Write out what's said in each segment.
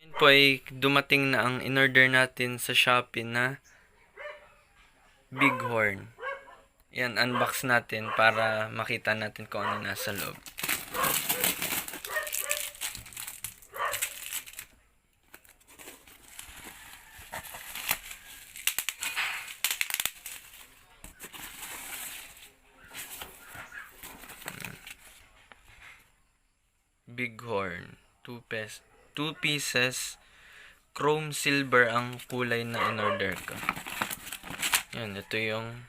Ngayon po ay dumating na ang in-order natin sa Shopee na Bighorn. Yan, unbox natin para makita natin kung ano nasa loob. Bighorn, 2 pieces, chrome silver ang kulay na in-order ko. Yan, ito yung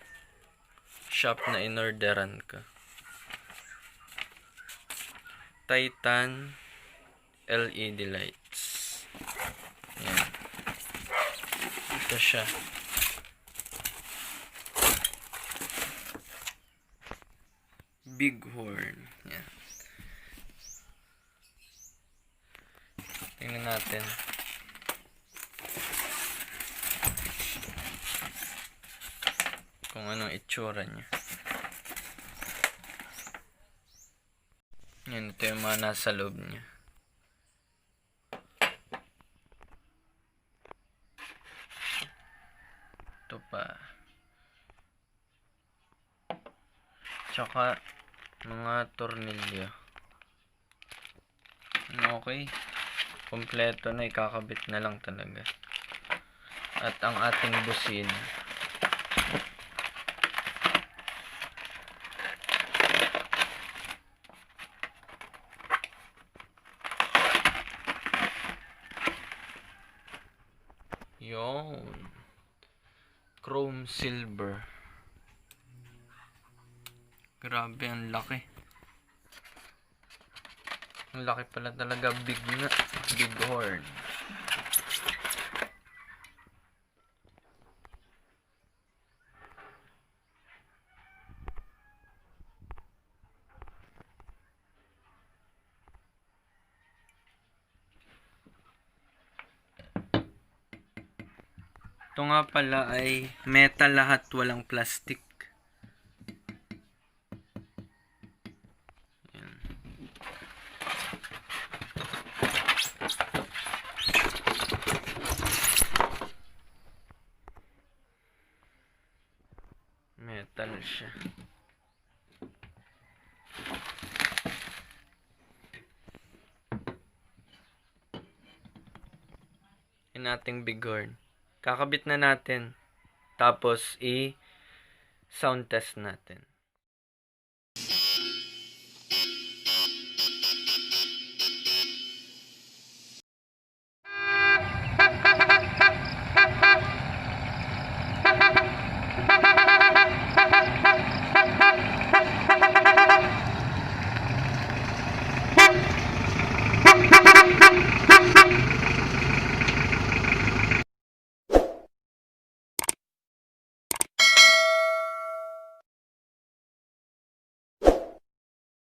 shop na in-orderan ko. Titan LED lights. Yan. Ito siya. Bighorn. Yan. Tingnan natin. Kung anong itsura niya. Yan, ito yung mga nasa loob niya. Ito pa. Tsaka, mga tornilyo. Okay. Kompleto na, ikakabit na lang talaga. At ang ating busin. Yon. Chrome silver. Grabe, ang laki. Ang laki pala talaga, Bighorn. Ito nga pala ay metal lahat, walang plastic. Metal siya. Yung ating Bighorn. Kakabit na natin. Tapos i-sound test natin.